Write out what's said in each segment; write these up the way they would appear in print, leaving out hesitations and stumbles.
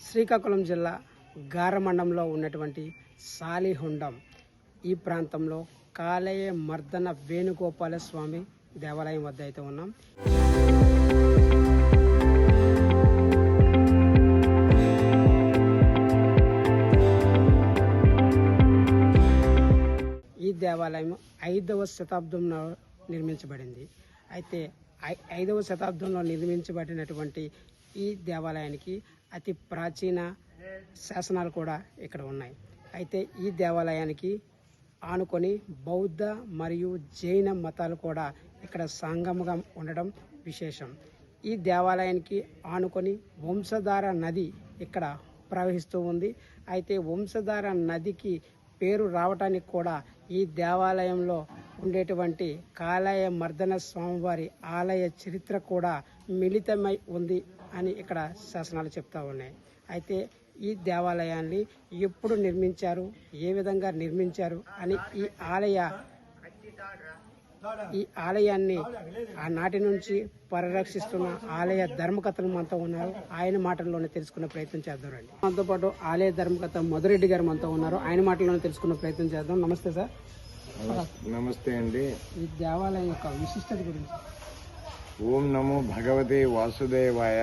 శ్రీకాకుళం జిల్లా గారమండలంలో ఉన్నటువంటి సాలిహుండం ఈ ప్రాంతంలో కాలేయ మర్దన వేణుగోపాల స్వామి దేవాలయం వద్ద అయితే ఉన్నాం. ఈ దేవాలయం 5వ శతాబ్దంలో నిర్మించబడింది. అయితే 5వ శతాబ్దంలో నిర్మించబడినటువంటి ఈ దేవాలయానికి అతి ప్రాచీన శాసనాలు కూడా ఇక్కడ ఉన్నాయి. అయితే ఈ దేవాలయానికి ఆనుకొని బౌద్ధ మరియు జైన మతాలు కూడా ఇక్కడ సంగమంగా ఉండడం విశేషం. ఈ దేవాలయానికి ఆనుకొని వంశధార నది ఇక్కడ ప్రవహిస్తూ ఉంది. అయితే వంశధార నదికి పేరు రావటానికి కూడా ఈ దేవాలయంలో ఉండేటువంటి కాలేయ మర్దన స్వామివారి ఆలయ చరిత్ర కూడా మిళితమై ఉంది అని ఇక్కడ శాసనాలు చెప్తా ఉన్నాయి. అయితే ఈ దేవాలయాన్ని ఎప్పుడు నిర్మించారు, ఏ విధంగా నిర్మించారు అని ఈ ఆలయాన్ని ఆనాటి నుంచి పరిరక్షిస్తున్న ఆలయ ధర్మకర్తలు మనతో ఉన్నారు. ఆయన మాటల్లోనే తెలుసుకునే ప్రయత్నం చేద్దాం రండి. మనతో పాటు ఆలయ ధర్మకర్త మధురెడ్డి గారు మనతో ఉన్నారు. ఆయన మాటల్లోనే తెలుసుకునే ప్రయత్నం చేద్దాం. నమస్తే సార్. నమస్తే అండి. ఈ దేవాలయం యొక్క విశిష్టత గురించి. ఓం నమో భగవతే వాసుదేవాయ.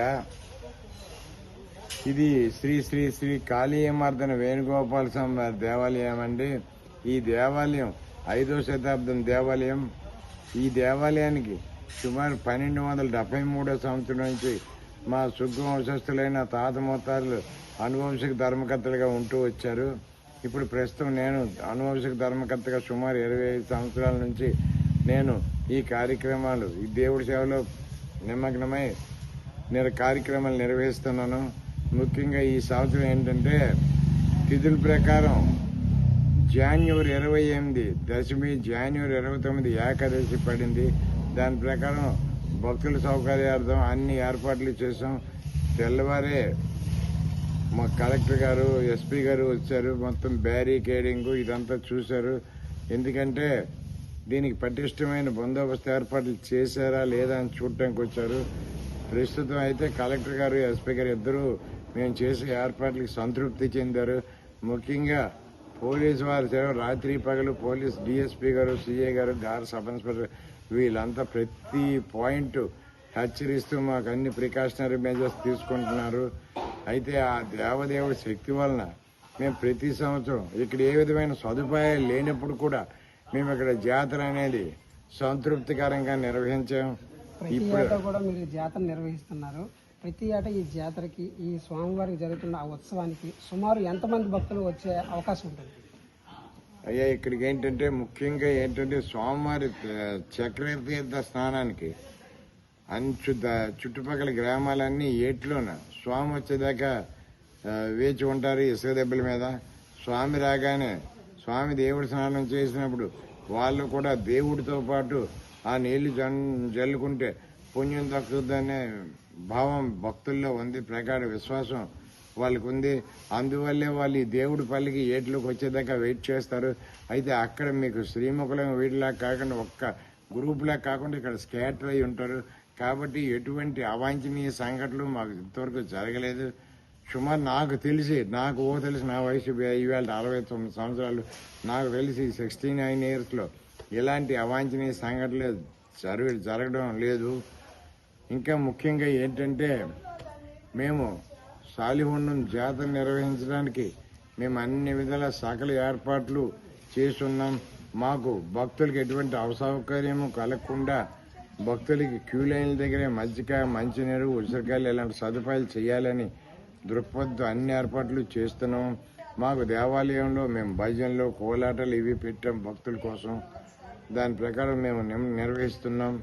ఇది శ్రీ శ్రీ శ్రీ కాళీయమర్దన వేణుగోపాల స్వామి దేవాలయం అండి. ఈ దేవాలయం 5వ శతాబ్దం దేవాలయం. ఈ దేవాలయానికి సుమారు 1273 సంవత్సరం నుంచి మా సుగ్వంశస్థులైన తాత ముత్తాతలు అనువంశిక ధర్మకర్తలుగా ఉంటూ వచ్చారు. ఇప్పుడు ప్రస్తుతం నేను అనువంశిక ధర్మకర్తగా సుమారు 25 సంవత్సరాల నుంచి నేను ఈ కార్యక్రమాలు, ఈ దేవుడి సేవలో నిమగ్నమై కార్యక్రమాలు నిర్వహిస్తున్నాను. ముఖ్యంగా ఈ సంవత్సరం ఏంటంటే తిథుల ప్రకారం జనవరి 28 దశమి, జనవరి 29 ఏకాదశి పడింది. దాని ప్రకారం భక్తుల సౌకర్యార్థం అన్ని ఏర్పాట్లు చేసాం. తెల్లవారే మా కలెక్టర్ గారు, ఎస్పీ గారు వచ్చారు. మొత్తం బ్యారికేడింగ్ ఇదంతా చూశారు. ఎందుకంటే దీనికి పటిష్టమైన బందోబస్తు ఏర్పాట్లు చేశారా లేదా అని చూడటానికి వచ్చారు. ప్రస్తుతం అయితే కలెక్టర్ గారు, ఎస్పీ గారు ఇద్దరు మేము చేసే ఏర్పాట్లకి సంతృప్తి చెందారు. ముఖ్యంగా పోలీసు వారు రాత్రి పగలు పోలీస్ డిఎస్పీ గారు, సిఐ గారు, గారు సబ్ ఇన్స్పెక్టర్ వీళ్ళంతా ప్రతి పాయింట్ హెచ్చరిస్తూ మాకు అన్ని ప్రికాషనరీ మెజర్స్ తీసుకుంటున్నారు. అయితే ఆ దేవదేవుడి శక్తి వలన మేము ప్రతి సంవత్సరం ఇక్కడ ఏ విధమైన సదుపాయాలు లేనప్పుడు కూడా మేము ఇక్కడ జాతర అనేది సంతృప్తికరంగా నిర్వహించాం. ఇప్పుడు కూడా మీరు జాతర నిర్వహిస్తున్నారు. ప్రతి ఏటా ఈ జాతరకి, ఈ స్వామివారికి జరుగుతున్న ఆ ఉత్సవానికి సుమారు ఎంతమంది భక్తులు వచ్చే అవకాశం ఉంటుంది? అయ్యా, ఇక్కడికి ఏంటంటే ముఖ్యంగా ఏంటంటే స్వామివారి చక్రతీర్థ స్నానానికి చుట్టుపక్కల గ్రామాలన్నీ ఏట్లోన స్వామి వచ్చేదాకా వేచి ఉంటారు ఇసుక దెబ్బల మీద. స్వామి రాగానే స్వామి దేవుడి స్నానం చేసినప్పుడు వాళ్ళు కూడా దేవుడితో పాటు ఆ నీళ్లు జల్లుకుంటే పుణ్యం దక్కుతుందనే భావం భక్తుల్లో ఉంది, ప్రగాఢ విశ్వాసం వాళ్ళకు ఉంది. అందువల్లే వాళ్ళు ఈ దేవుడి పల్లికి ఏట్లోకి వచ్చేదాకా వెయిట్ చేస్తారు. అయితే అక్కడ మీకు శ్రీముఖులం వీటిలా కాకుండా ఒక్క గ్రూప్లా కాకుండా ఇక్కడ స్కాటర్ అయి ఉంటారు. కాబట్టి ఎటువంటి అవాంఛనీయ సంఘటనలు మాకు ఇంతవరకు జరగలేదు. సుమారు నాకు తెలిసి నా వయసు ఇవాళ 69 సంవత్సరాలు, నాకు తెలిసి 69 ఇయర్స్లో ఇలాంటి అవాంఛనీయ సంఘటనలు జరగడం లేదు. ఇంకా ముఖ్యంగా ఏంటంటే మేము సాలిహుండం జాతర నిర్వహించడానికి మేము అన్ని విధాల సకల ఏర్పాట్లు చేస్తున్నాం. మాకు భక్తులకి ఎటువంటి అసౌకర్యము కలగకుండా భక్తులకి క్యూ లైన్ల దగ్గరే మజ్జిగ, మంచినీరు, ఉసిరికాయలు ఇలాంటి సదుపాయాలు చేయాలని దృక్పథంతో అన్ని ఏర్పాట్లు చేస్తున్నాం. మాకు దేవాలయంలో మేము భజనలు, కోలాటలు ఇవి పెట్టాం భక్తుల కోసం. దాని ప్రకారం మేము నిర్వహిస్తున్నాం.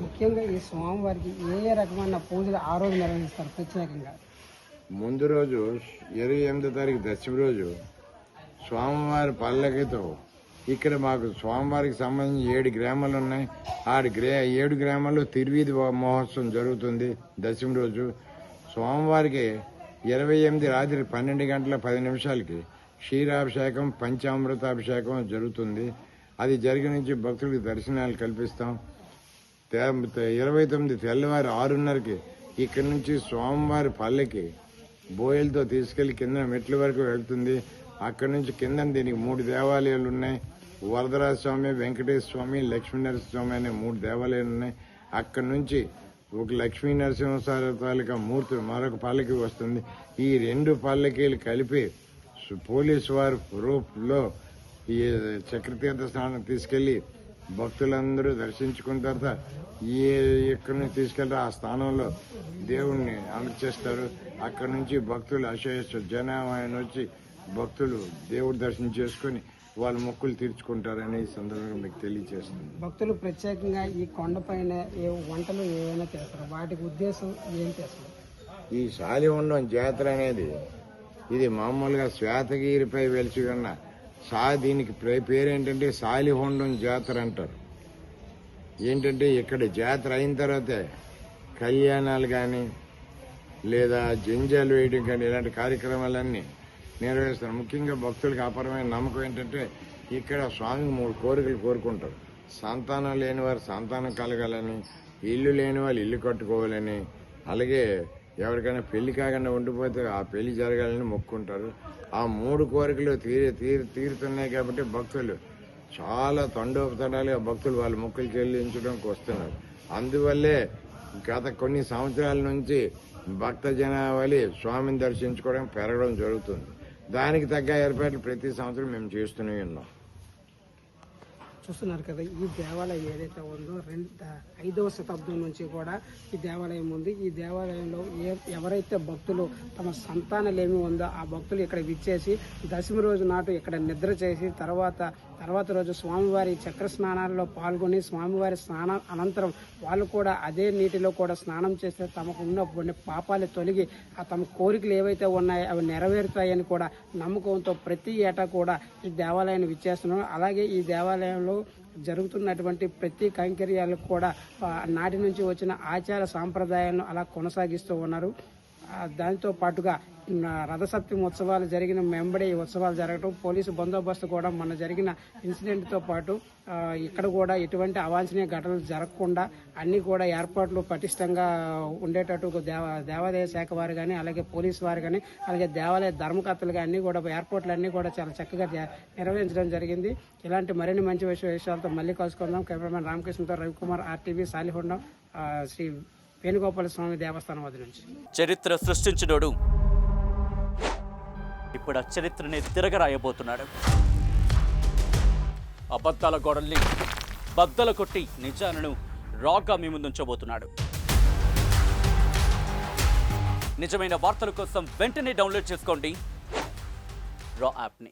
ముఖ్యంగా ఈ స్వామివారికి ఏ రకమైన పూజలు ఆ రోజు నిర్వహిస్తారు ప్రత్యేకంగా? ముందు రోజు 28వ తారీఖు దశమి రోజు స్వామివారి పల్లకితో ఇక్కడ మాకు స్వామివారికి సంబంధించి 7 గ్రామాలు ఉన్నాయి. 7 గ్రామాల్లో తిరువీధి మహోత్సవం జరుగుతుంది. దశమి రోజు స్వామివారికి 28 రాత్రి 12 గంటల 10 నిమిషాలకి క్షీరాభిషేకం, పంచామృతాభిషేకం జరుగుతుంది. అది జరిగిన నుంచి భక్తులకు దర్శనాలు కల్పిస్తాం. 29 తెల్లవారు 6:30కి ఇక్కడి నుంచి స్వామివారి పల్లకి బోయలతో తీసుకెళ్లి కింద మెట్ల వరకు వెళ్తుంది. అక్కడి నుంచి కింద దీనికి 3 దేవాలయాలు ఉన్నాయి. వరదరాజ స్వామి, వెంకటేశ్వర స్వామి, లక్ష్మీనరసింహ స్వామి అనే 3 దేవాలయాలు ఉన్నాయి. అక్కడి నుంచి ఒక లక్ష్మీ నరసింహ తాలూకా మూర్తి మరొక పల్లకి వస్తుంది. ఈ 2 పల్లకీలు కలిపి పోలీసు వారి రూపంలో ఈ చక్రతీర్థ స్నానం తీసుకెళ్లి భక్తులందరూ దర్శించుకున్న తర్వాత ఎక్కడి నుంచి తీసుకెళ్తే ఆ స్థానంలో దేవుణ్ణి అమర్చేస్తారు. అక్కడి నుంచి భక్తులు అశేష జనం వచ్చి భక్తులు దేవుడి దర్శనం చేసుకుని వాళ్ళ మొక్కులు తీర్చుకుంటారని ఈ సందర్భంగా మీకు తెలియజేస్తుంది. భక్తులు ప్రత్యేకంగా ఈ కొండపైన వంటలు ఏమైనా చేస్తారు, వాటికి ఉద్దేశం ఏం చేస్తారు? ఈ శాలిహొండం జాతర అనేది ఇది మామూలుగా శ్వేతగిరిపై వెలిసి ఉన్న దీనికి పేరేంటంటే శాలిహొండం జాతర అంటారు. ఏంటంటే ఇక్కడ జాతర అయిన తర్వాతే కళ్యాణాలు కానీ లేదా జంజాలు వేయడం కానీ ఇలాంటి కార్యక్రమాలన్నీ నిర్వహిస్తారు. ముఖ్యంగా భక్తులకు అపరమైన నమ్మకం ఏంటంటే ఇక్కడ స్వామికి 3 కోరికలు కోరుకుంటారు. సంతానం లేని వారు సంతానం కలగాలని, ఇల్లు లేని వాళ్ళు ఇల్లు కట్టుకోవాలని, అలాగే ఎవరికైనా పెళ్లి కాకుండా ఉండిపోతే ఆ పెళ్లి జరగాలని మొక్కుంటారు. ఆ 3 కోరికలు తీరుతున్నాయి కాబట్టి భక్తులు చాలా తండోపతండాలుగా భక్తులు వాళ్ళ మొక్కులు చెల్లించడానికి వస్తున్నారు. అందువల్లే గత కొన్ని సంవత్సరాల నుంచి భక్త జనావళి స్వామిని దర్శించుకోవడం పెరగడం జరుగుతుంది. దానికి తగ్గ ఏర్పాట్లు ప్రతి సంవత్సరం మేము చేస్తూనే ఉన్నాం. చూస్తున్నారు కదా, ఈ దేవాలయం ఏదైతే ఉందో 5వ శతాబ్దం నుంచి కూడా ఈ దేవాలయం ఉంది. ఈ దేవాలయంలో ఎవరైతే భక్తులు తమ సంతానలేమి ఉందో ఆ భక్తులు ఇక్కడ విచ్చేసి దశమి రోజు నాటు ఇక్కడ నిద్ర చేసి తర్వాత రోజు స్వామివారి చక్ర స్నానాలలో పాల్గొని స్వామివారి స్నానం అనంతరం వాళ్ళు కూడా అదే నీటిలో కూడా స్నానం చేస్తే తమకు ఉన్న పాపాలు తొలగి తమ కోరికలు ఏవైతే ఉన్నాయో అవి నెరవేరుతాయని కూడా నమ్మకంతో ప్రతి ఏటా కూడా ఈ దేవాలయాన్ని విచ్చేస్తున్నాం. అలాగే ఈ దేవాలయంలో జరుగుతున్నటువంటి ప్రతి కైంకర్యాలకు కూడా నాటి నుంచి వచ్చిన ఆచార సాంప్రదాయాలను అలా కొనసాగిస్తూ ఉన్నారు. దాంతో పాటుగా రథసప్తమి ఉత్సవాలు జరిగిన వెంబడి ఉత్సవాలు జరగడం, పోలీసు బందోబస్తు కూడా మొన్న జరిగిన ఇన్సిడెంట్తో పాటు ఇక్కడ కూడా ఎటువంటి అవాంఛనీయ ఘటనలు జరగకుండా అన్ని కూడా ఏర్పాట్లు పటిష్టంగా ఉండేటట్టు దేవాదాయ శాఖ వారు కానీ, అలాగే పోలీసు వారు కానీ, అలాగే దేవాలయ ధర్మకర్తలు కానీ అన్ని కూడా ఏర్పాట్లు అన్ని కూడా చాలా చక్కగా నిర్వహించడం జరిగింది. ఇలాంటి మరిన్ని మంచి విషయాలతో మళ్ళీ కలుసుకుందాం. కెమెరామెన్ రామకృష్ణతో రవికుమార్, RTV శాలిహొండం, శ్రీ వేణుగోపాల స్వామి దేవస్థానం వద్ద నుంచి. చరిత్ర సృష్టించినోడు ఇప్పుడు ఆ చరిత్రని తిరగరాయబోతున్నాడు. అబద్ధాల గోడల్ని బద్దలు కొట్టి నిజాలను రాగా మీ ముందుంచబోతున్నాడు. నిజమైన వార్తల కోసం వెంటనే డౌన్లోడ్ చేసుకోండి రా యాప్ని.